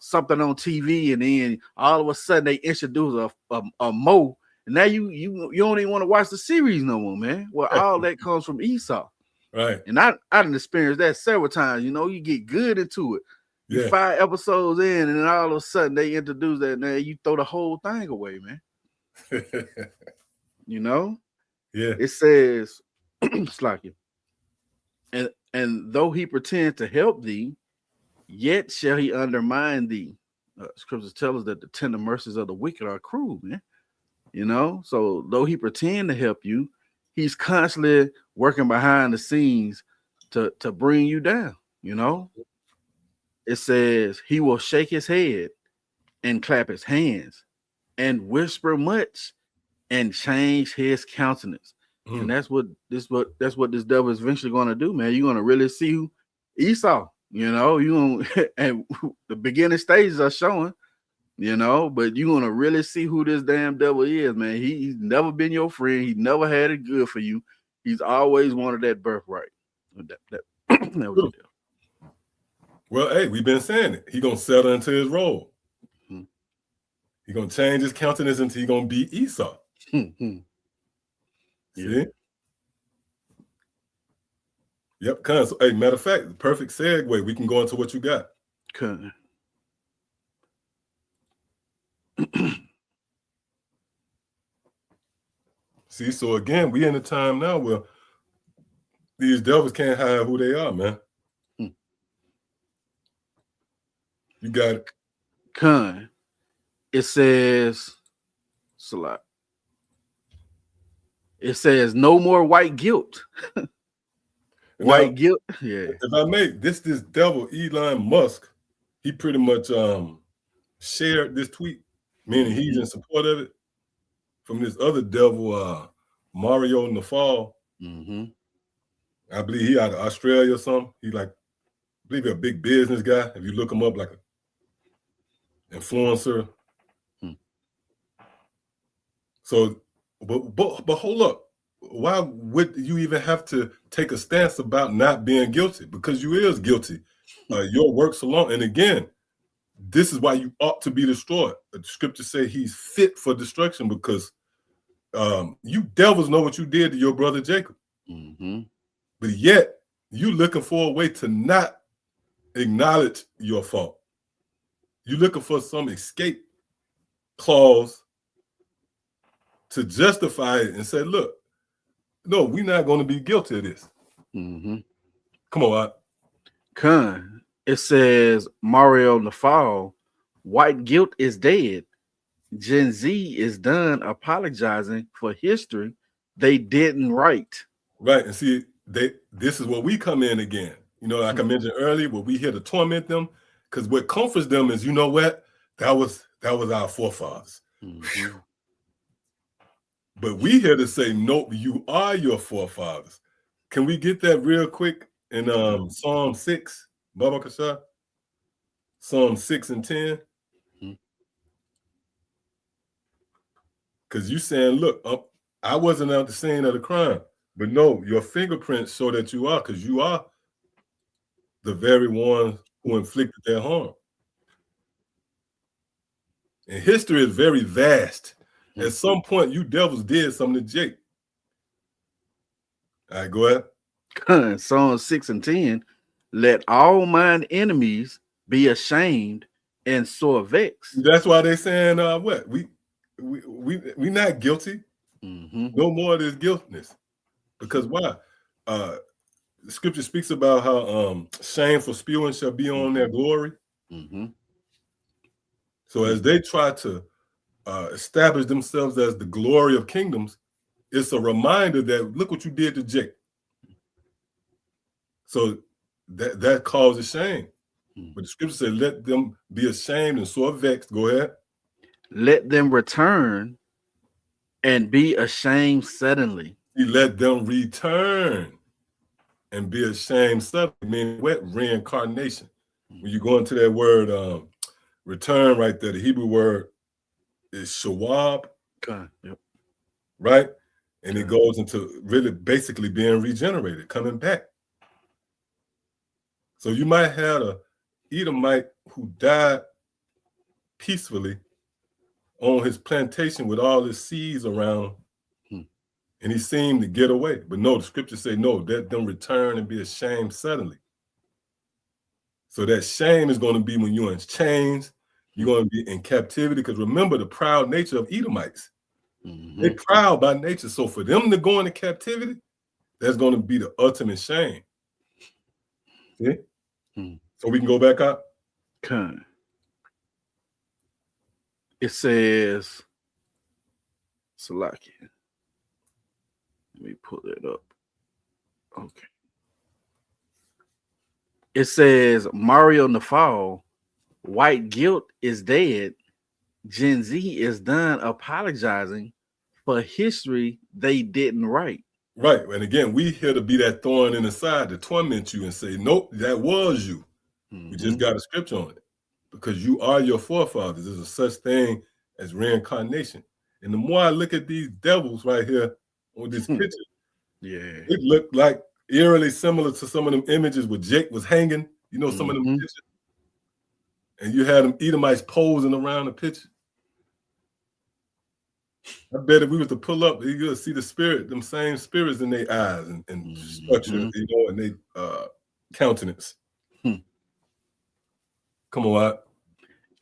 something on TV, and then all of a sudden they introduce a Mo, and now you don't even want to watch the series no more, man. Well, all that comes from Esau. Right. And I didn't experience that several times. You get good into it. You 5 episodes in, and then all of a sudden they introduce that, and then you throw the whole thing away, man. Yeah. It says, Slacky. And though he pretend to help thee, yet shall he undermine thee. Scriptures tell us that the tender mercies of the wicked are cruel, man. So though he pretend to help you, he's constantly working behind the scenes to bring you down. It says he will shake his head and clap his hands and whisper much and change his countenance. And that's what this devil is eventually going to do, man. You're going to really see who Esau. You going and the beginning stages are showing. But you're gonna really see who this damn devil is, man. He's never been your friend. He never had it good for you. He's always wanted that birthright. That was the deal. Well, hey, we've been saying it. He gonna settle into his role. He gonna change his countenance until he gonna be Esau. See? Yep. So, hey, matter of fact, perfect segue. We can go into what you got. See, so again, we in a time now where these devils can't hide who they are, man. You got it. It says, it says no more white guilt. White guilt. Yeah. If I may, this devil, Elon Musk, he pretty much shared this tweet, meaning he's in support of it, from this other devil, Mario Nawfal. I believe he out of Australia or something. He I believe he's a big business guy. If you look him up, like an influencer. So, but hold up. Why would you even have to take a stance about not being guilty? Because you is guilty. Your works alone. And again, this is why you ought to be destroyed. The scriptures say he's fit for destruction because you devils know what you did to your brother Jacob. Mm-hmm. But yet, you looking for a way to not acknowledge your fault. You're looking for some escape clause to justify it and say, look, no, we're not going to be guilty of this. Mm-hmm. Come on, Con. It says Mario Nafal, white guilt is dead. Gen Z is done apologizing for history they didn't write. Right. And see, this is where we come in again. You know, like I mentioned earlier, where we here to torment them, because what comforts them is, you know what? That was our forefathers. Mm-hmm. But we here to say, nope, you are your forefathers. Can we get that real quick in Psalm 6, Baba Kasha? Psalm 6 and 10. Because you saying, look, I wasn't at the scene of the crime. But no, your fingerprints show that you are, because you are the very ones who inflicted that harm. And history is very vast. At some point, you devils did something to Jake. All right, go ahead. Psalm 6 and 10. Let all mine enemies be ashamed and sore vexed. That's why they saying what? We not guilty. Mm-hmm. No more of this guiltiness. Because why? The scripture speaks about how shameful spewing shall be on their glory. Mm-hmm. So as they try to establish themselves as the glory of kingdoms, it's a reminder that look what you did to Jake. So that causes shame. But the scripture said, let them be ashamed and sore vexed. Go ahead. Let them return and be ashamed suddenly. He let them return and be ashamed suddenly, meaning what? Reincarnation. When you go into that word return right there, the Hebrew word is shawab. Yep. Right? And it goes into really basically being regenerated, coming back. So you might have a Edomite who died peacefully on his plantation with all his seeds around him, and he seemed to get away. But no, the scriptures say, no, let them return and be ashamed suddenly. So that shame is going to be when you're in chains, you're going to be in captivity, because remember the proud nature of Edomites. Mm-hmm. They're proud by nature. So for them to go into captivity, that's going to be the ultimate shame. See? So we can go back up. It says, Salaki. Let me pull it up. Okay. It says Mario Nafal, white guilt is dead. Gen Z is done apologizing for history they didn't write. Right. And again, we here to be that thorn in the side to torment you and say, nope, that was you. We just got a scripture on it. Because you are your forefathers. There's a such thing as reincarnation. And the more I look at these devils right here on this picture, it looked like eerily similar to some of them images where Jake was hanging. You know, some of them pictures. And you had them Edomites posing around the picture. I bet if we was to pull up, you would see the spirit, them same spirits in their eyes and structure, you know, and their countenance. Come on, out.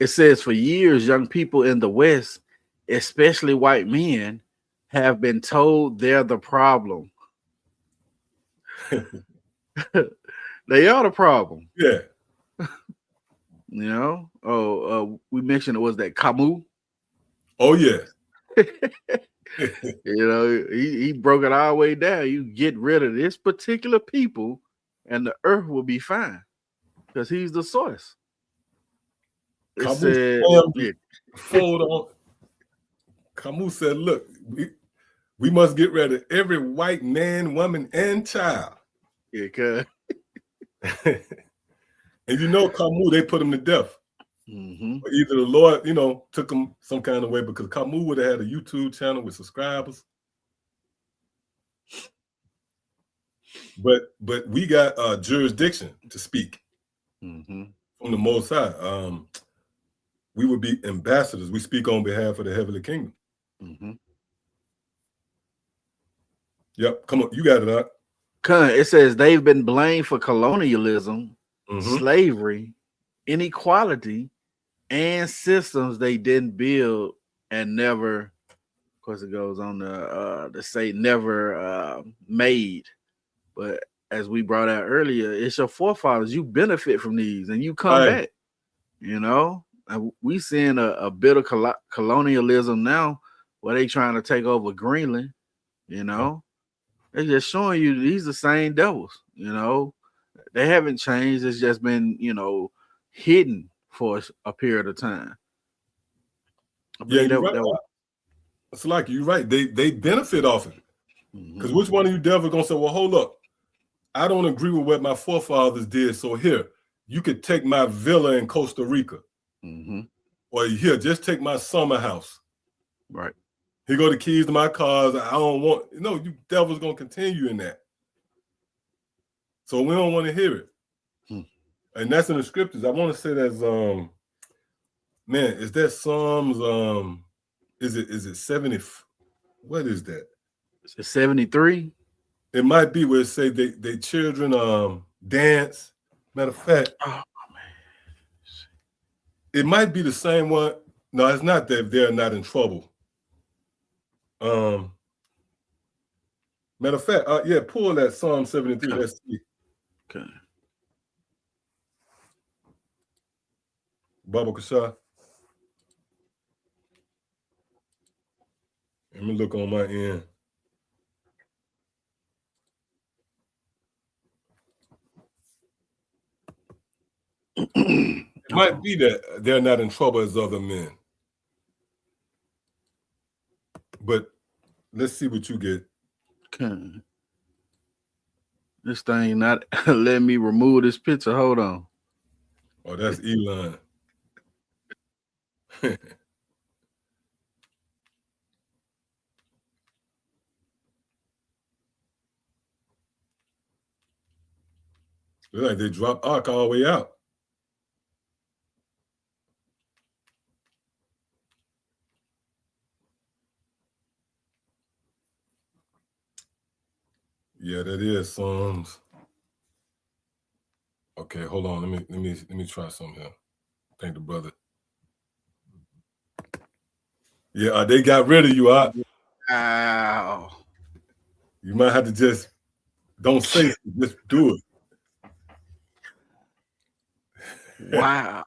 It says for years, young people in the West, especially white men, have been told they're the problem. They are the problem. Yeah. You know? We mentioned it was that Camus. Oh, yeah. You know, he broke it all the way down. You get rid of this particular people and the earth will be fine because he's the source. It said, fold on. Camus said, look, we must get rid of every white man, woman, and child. Yeah, cuz. And you know, Camus, they put him to death. Either the Lord, you know, took him some kind of way, because Camus would have had a YouTube channel with subscribers. But we got jurisdiction to speak from the Most High. We would be ambassadors. We speak on behalf of the heavenly kingdom. Yep. Come on, you got it up. It says they've been blamed for colonialism, Mm-hmm. slavery, inequality, and systems they didn't build and never. Of course, it goes on to say never made. But as we brought out earlier, it's your forefathers. You benefit from these, and you come back. You know, and we seeing a bit of colonialism now, where they trying to take over Greenland. You know, they're just showing you these the same devils. You know, they haven't changed. It's just been hidden for a period of time. Yeah, you're right. It's like you're right. They benefit off it. Because which one of you devils gonna say, well, hold up, I don't agree with what my forefathers did, so here, you could take my villa in Costa Rica. Or here, just take my summer house. Right. Here go the keys to my cars. I don't want, you devils gonna continue in that. So we don't want to hear it. And that's in the scriptures. I want to say that's man, is that Psalms is it 70? What is that? Is it 73? It might be where it say they children dance. Matter of fact, oh man, it might be the same one. No, it's not that they're not in trouble. Matter of fact, yeah, pull that Psalm 73. Let's see. Okay. Baba Kasha. Let me look on my end. It might be that they're not in trouble as other men. But let's see what you get. Okay. This thing not letting me remove this picture. Hold on. Oh, that's Elon. Look like they dropped Ark all the way out. Yeah, that is Psalms. Okay, hold on. Let me try something here. Thank the brother. Yeah, they got rid of you. Wow. You might have to just don't say it, just do it. Wow.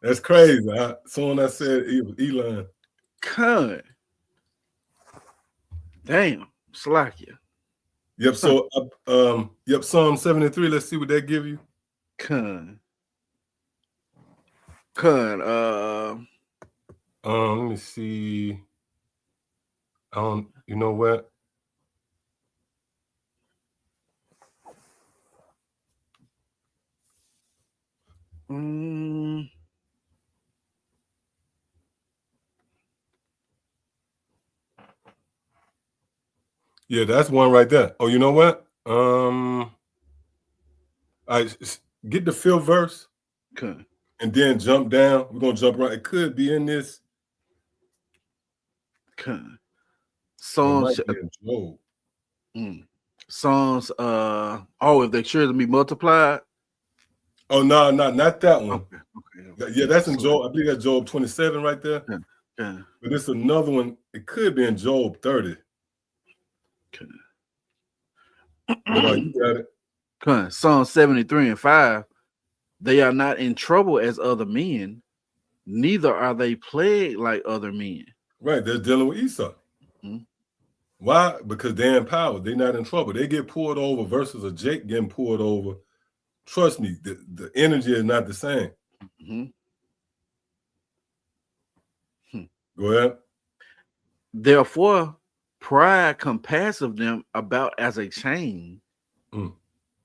That's crazy. Someone that said it was Elon. Cut. Damn. Slack you. Yep. So yep, Psalm 73. Let's see what that give you. Let me see. You know what? Yeah, that's one right there. Oh, you know what? I get the fifth verse. Okay. And then jump down. We're gonna jump right. It could be in this. Okay. Songs. Songs. If their children be multiplied. Oh no, not that one. Okay. Yeah, that's in Job. I believe that's Job 27 right there. Yeah. But it's another one. It could be in Job 30. Okay. But you got it. Okay. Psalm 73 and 5. They are not in trouble as other men, neither are they plagued like other men. Right, they're dealing with Esau. Why? Because they're empowered. They're not in trouble. They get pulled over versus a Jake getting pulled over. Trust me, the energy is not the same. Go ahead. Therefore, pride compasseth them about as a chain,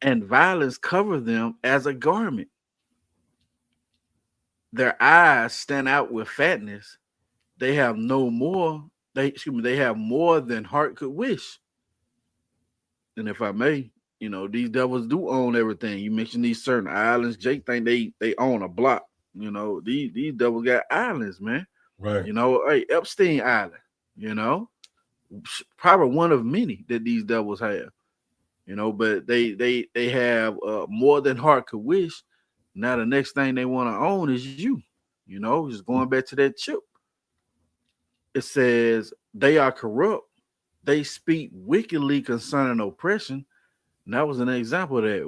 and violence cover them as a garment. Their eyes stand out with fatness. They have they have more than heart could wish. And if I may, these devils do own everything. You mentioned these certain islands. Jake think they own a block. These devils got islands, man. Right. Hey, Epstein Island, probably one of many that these devils have. You know, but they have more than heart could wish. Now the next thing they want to own is you. You know, just going back to that chip. It says they are corrupt. They speak wickedly concerning oppression. And that was an example of that.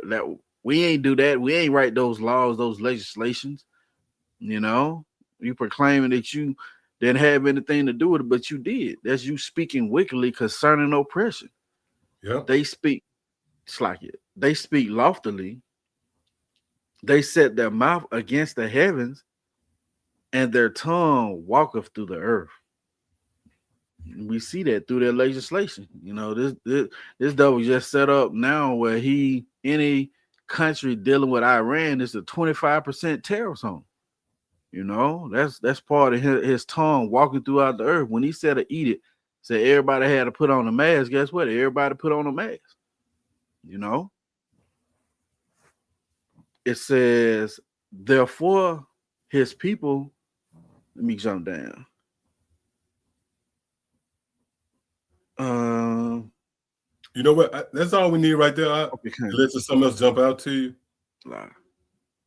That we ain't do that. We ain't write those laws, those legislations. You know, you proclaiming that you didn't have anything to do with it, but you did. That's you speaking wickedly concerning oppression. Yeah. They speak, it's like it. They speak loftily. They set their mouth against the heavens, and their tongue walketh through the earth. We see that through their legislation. You know, this devil just set up now where any country dealing with Iran is a 25% tariffs on. You know, that's part of his tongue walking throughout the earth. When he said to eat it, said everybody had to put on a mask. Guess what? Everybody put on a mask. You know, it says, therefore, his people. Let me jump down. You know what? That's all we need right there. Let something else jump out to you.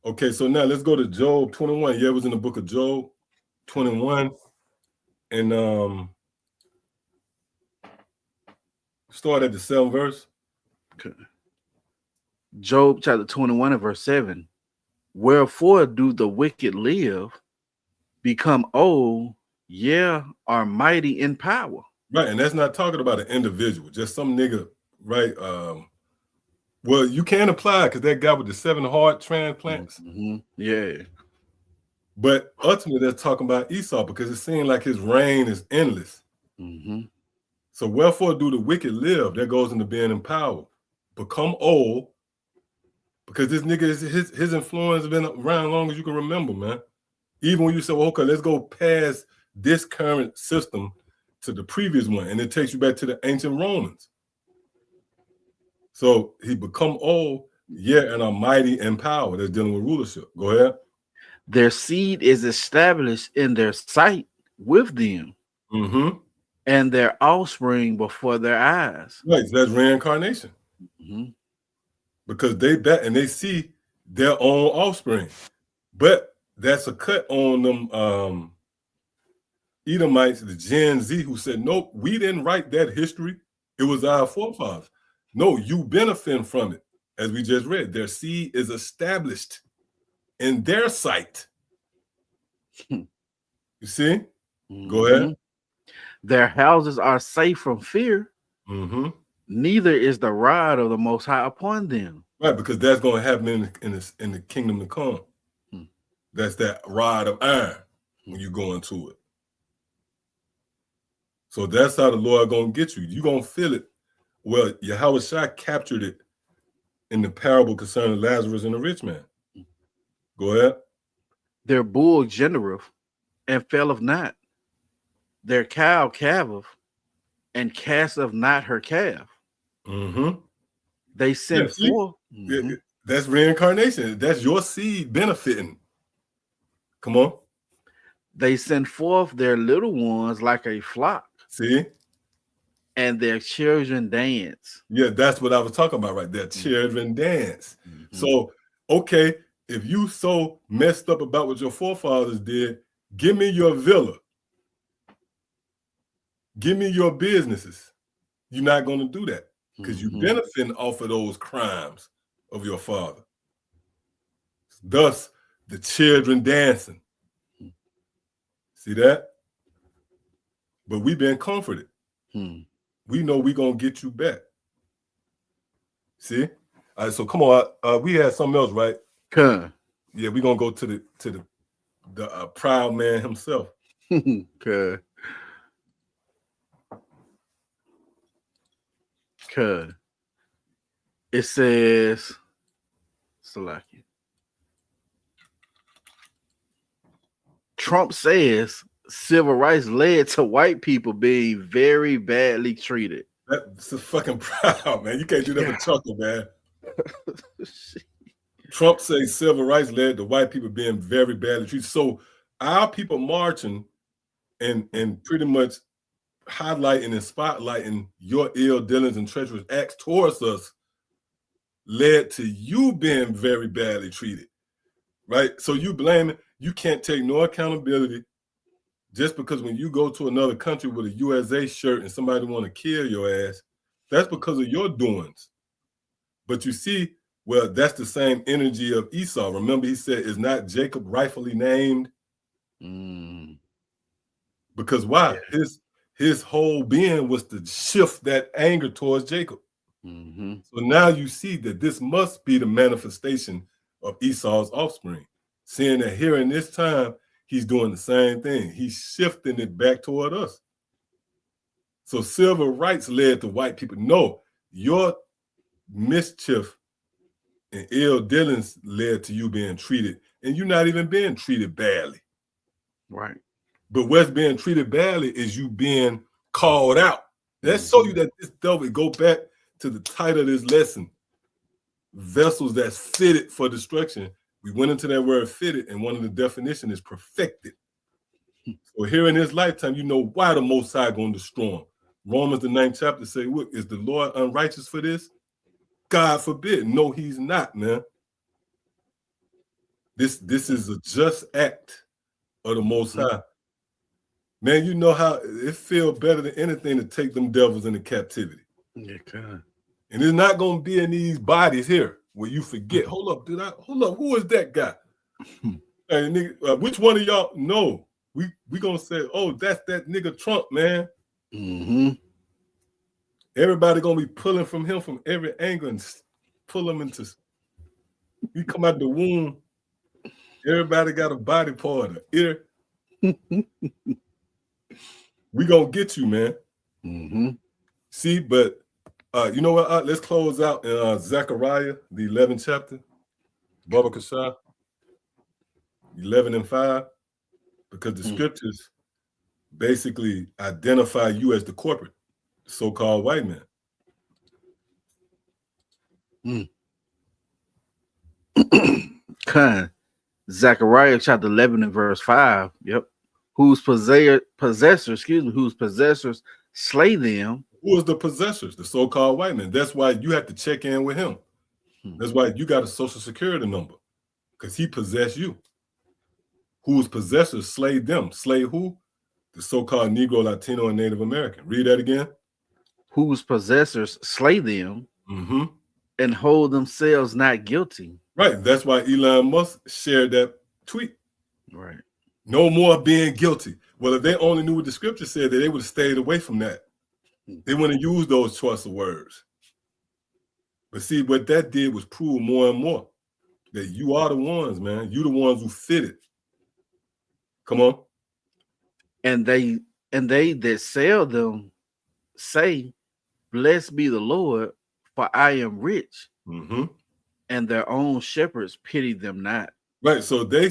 Okay, so now let's go to Job 21. Yeah, it was in the book of Job 21. And start at the 7th verse. Okay. Job chapter 21 and verse 7. Wherefore do the wicked live, become old, are mighty in power. Right, and that's not talking about an individual, just some nigga, right? Well, you can apply because that guy with the 7 heart transplants. Mm-hmm. Yeah. But ultimately, they're talking about Esau because it seems like his reign is endless. Mm-hmm. So wherefore do the wicked live? That goes into being in power. Become old, because this nigga, his influence has been around as long as you can remember, man. Even when you say, well, okay, let's go past this current system to the previous one, and it takes you back to the ancient Romans. So he become old, and are mighty in power. That's dealing with rulership. Go ahead. Their seed is established in their sight with them, and their offspring before their eyes. Right, that's reincarnation. Because they bet and they see their own offspring. But that's a cut on them Edomites, the Gen Z, who said, nope, we didn't write that history. It was our forefathers. No, you benefit from it. As we just read, their seed is established in their sight. You see? Go ahead. Their houses are safe from fear. Neither is the rod of the Most High upon them. Right, because that's going to happen in the kingdom to come. That's that rod of iron when you go into it. So that's how the Lord going to get you. You're going to feel it. Well, Yahweh Shai captured it in the parable concerning Lazarus and the rich man. Go ahead. Their bull gendereth and faileth not. Their cow calveth and casteth not her calf. They send forth. That's reincarnation. That's your seed benefiting. Come on. They send forth their little ones like a flock. See? And their children dance. Yeah, that's what I was talking about right there. Children dance. So, okay, if you so messed up about what your forefathers did, give me your villa. Give me your businesses. You're not going to do that because you're benefiting off of those crimes of your father. Thus, the children dancing. See that? But we've been comforted. We know we're going to get you back. See? All right, so come on. We had something else, right? Yeah, we're going to go to the proud man himself. It says, Salaki. Trump says civil rights led to white people being very badly treated. That's a fucking proud, man. You can't do that with chuckle, man. Trump says civil rights led to white people being very badly treated. So our people marching and pretty much highlighting and spotlighting your ill dealings and treacherous acts towards us led to you being very badly treated, right? So you blame it. You can't take no accountability just because when you go to another country with a USA shirt and somebody want to kill your ass, that's because of your doings. But you see, well, that's the same energy of Esau. Remember, he said, is not Jacob rightfully named? Because why? Yeah. His whole being was to shift that anger towards Jacob. Mm-hmm. So now you see that this must be the manifestation of Esau's offspring. Seeing that here in this time, he's doing the same thing. He's shifting it back toward us. So civil rights led to white people. No, your mischief and ill dealings led to you being treated, and you're not even being treated badly. Right. But what's being treated badly is you being called out. Let's show you that this devil, go back to the title of this lesson, vessels that's fitted for destruction. We went into that word fitted, and one of the definitions is perfected. So here in this lifetime, you know why the Most High going to destroy him. Romans the 9th chapter say, look, is the Lord unrighteous for this? God forbid. No, he's not, man. This is a just act of the Most High. Man, you know how it feels better than anything to take them devils into captivity. Yeah, God. And it's not going to be in these bodies here where you forget. Hold up, who is that guy? Hey, nigga, which one of y'all? No, we going to say, oh, that's that nigga Trump, man. Everybody going to be pulling from him from every angle and pull him into. You come out the womb, everybody got a body part, an ear. We going to get you, man. See, but you know what? Let's close out in Zechariah, the 11th chapter, Baba Kashah, 11 and 5, because the scriptures basically identify you as the corporate, so-called white man. Zechariah chapter 11 and verse 5. Yep. Whose possessors slay them. Who is the possessors? The so-called white man. That's why you have to check in with him. That's why you got a social security number, because he possessed you. Whose possessors slay them. Slay who? The so-called Negro, Latino, and Native American. Read that again. Whose possessors slay them and hold themselves not guilty. Right. That's why Elon Musk shared that tweet. Right. No more being guilty. Well, if they only knew what the scripture said, they would have stayed away from that. They wouldn't use those choice of words. But see, what that did was prove more and more that you are the ones, man. You the ones who fit it. Come on. And they that sell them say, blessed be the Lord, for I am rich. And their own shepherds pity them not. Right. So they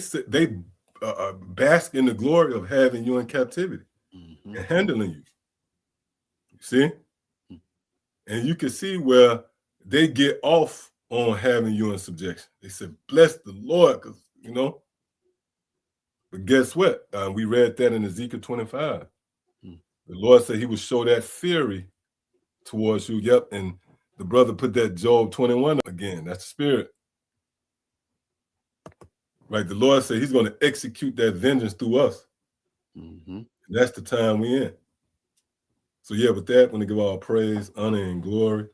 bask in the glory of having you in captivity and handling you. See? And you can see where they get off on having you in subjection. They said, bless the Lord, because, you know. But guess what? We read that in Ezekiel 25. The Lord said he would show that fury towards you. Yep. And the brother put that Job 21 again. That's the spirit. Right. The Lord said he's going to execute that vengeance through us. And that's the time we in. So yeah, with that, I want to give all praise, honor, and glory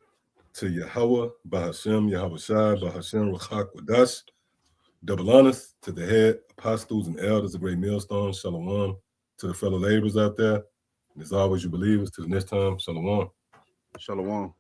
to Yahweh, Bahashem, Yahweh Shai, Bahashem, Ruchak, Wadash. Double honors to the head apostles and elders of Great Millstone. Shalom to the fellow laborers out there. And as always, you believers, till the next time, shalom. Shalom.